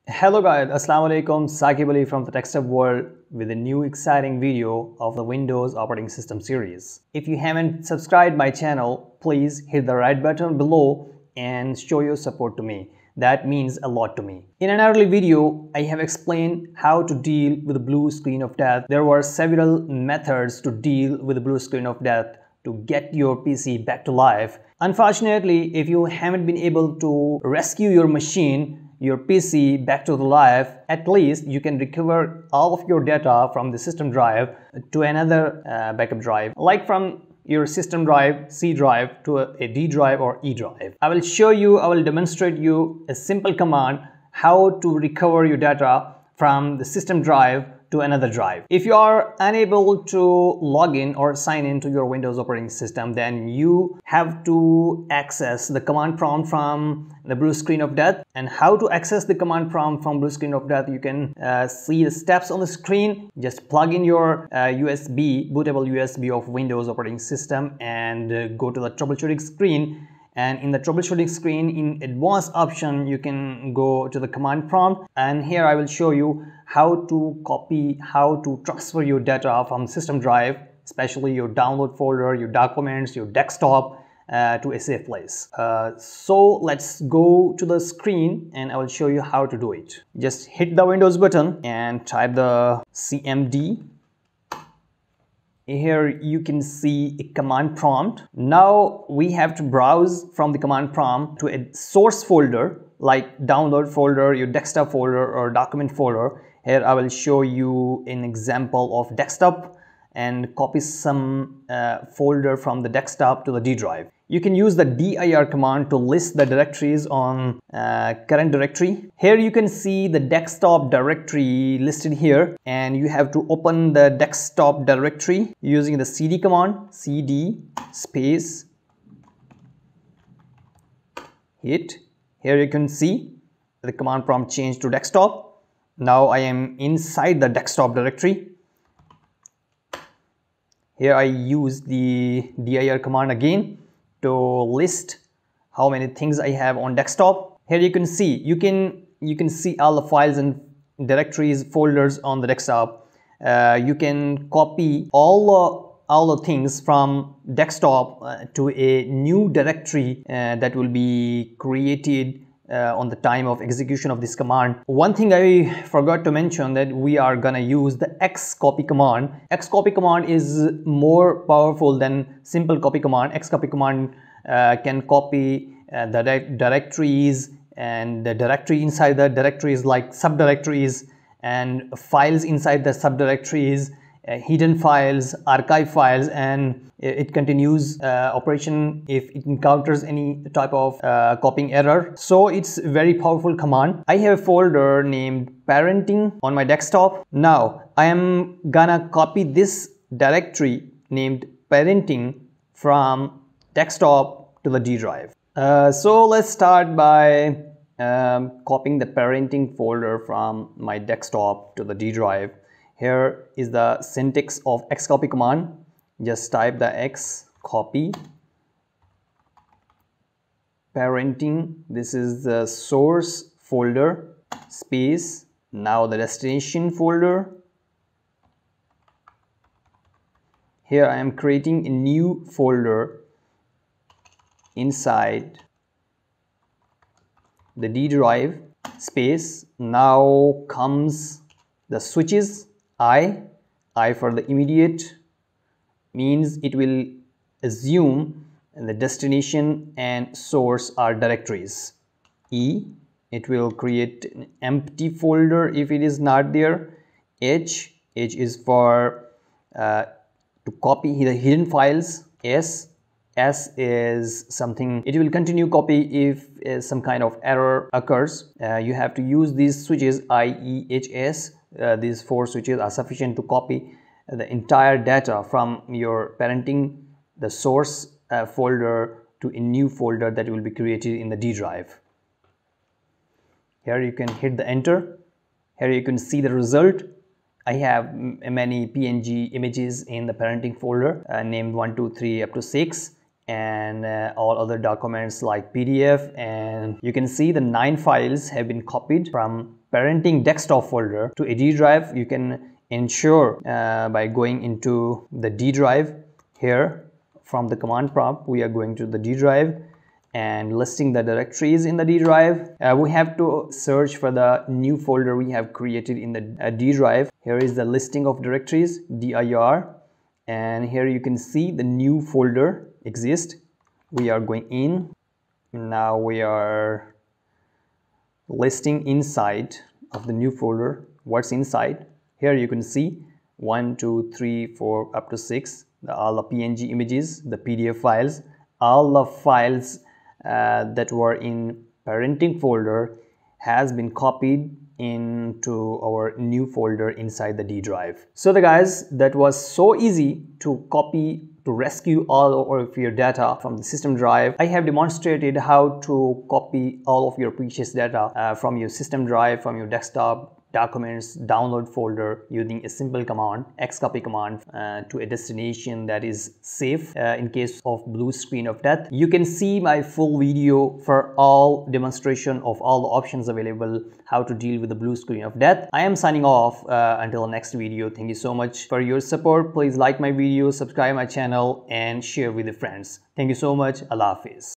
Hello guys, Assalamu alaikum, Saqib Ali from the Tech World with a new exciting video of the Windows operating system series. If you haven't subscribed my channel, please hit the right button below and show your support to me. That means a lot to me. In an early video, I have explained how to deal with the blue screen of death. There were several methods to deal with the blue screen of death to get your PC back to life. Unfortunately, if you haven't been able to rescue your machine, your PC back to the life, at least you can recover all of your data from the system drive to another backup drive, like from your system drive, C drive to a D drive or E drive. I will demonstrate you a simple command how to recover your data from the system drive to another drive. If you are unable to log in or sign in to your Windows operating system, then you have to access the command prompt from the blue screen of death. And how to access the command prompt from blue screen of death, you can see the steps on the screen. Just plug in your bootable USB of Windows operating system and go to the troubleshooting screen. And in the troubleshooting screen, in advanced option, you can go to the command prompt, and here I will show you how to transfer your data from system drive, especially your download folder, your documents, your desktop, to a safe place. So let's go to the screen and I will show you how to do it. Just hit the Windows button and type the CMD. Here you can see a command prompt. Now we have to browse from the command prompt to a source folder like download folder, your desktop folder or document folder. Here I will show you an example of desktop and copy some folder from the desktop to the D drive. You can use the dir command to list the directories on current directory. Here you can see the desktop directory listed here, and you have to open the desktop directory using the cd command, cd space hit. Here you can see the command prompt changed to desktop. Now I am inside the desktop directory. Here I use the dir command again to list how many things I have on desktop. Here you can see all the files and directories, folders on the desktop. You can copy all the things from desktop to a new directory that will be created on the time of execution of this command. One thing I forgot to mention, that we are gonna use the Xcopy command. Xcopy command is more powerful than simple copy command. Xcopy command can copy the directories and the directory inside the directories, like subdirectories and files inside the subdirectories, hidden files, archive files, and it continues operation if it encounters any type of copying error. So it's a very powerful command. I have a folder named parenting on my desktop. Now I am gonna copy this directory named parenting from desktop to the D drive. So let's start by copying the parenting folder from my desktop to the D drive. Here is the syntax of Xcopy command. Just type the Xcopy parenting. This is the source folder space. Now the destination folder. Here I am creating a new folder inside the D drive space. Now comes the switches. I for the immediate means it will assume the destination and source are directories. E, it will create an empty folder if it is not there. H is for to copy the hidden files. S is something it will continue copy if some kind of error occurs. You have to use these switches I, E, H, S. These four switches are sufficient to copy the entire data from your parenting, the source folder, to a new folder that will be created in the D drive. Here you can hit the enter. Here you can see the result. I have many PNG images in the parenting folder named 1, 2, 3 up to 6, and all other documents like PDF, and you can see the 9 files have been copied from parenting desktop folder to a D drive, you can ensure by going into the D drive. Here from the command prompt, we are going to the D drive and listing the directories in the D drive. We have to search for the new folder we have created in the D drive. Here is the listing of directories, dir, and here you can see the new folder exists. We are going in. Now we are listing inside of the new folder what's inside. Here you can see 1, 2, 3, 4 up to 6, all the PNG images, the PDF files, all the files that were in parenting folder has been copied into our new folder inside the D drive. So guys, that was so easy to copy, to rescue all of your data from the system drive. I have demonstrated how to copy all of your precious data from your system drive, from your desktop, documents, download folder using a simple command, Xcopy command, to a destination that is safe in case of blue screen of death. You can see my full video for all demonstration of all the options available, how to deal with the blue screen of death. I am signing off until the next video. Thank you so much for your support. Please like my video, subscribe my channel and share with your friends. Thank you so much. Allah Hafiz.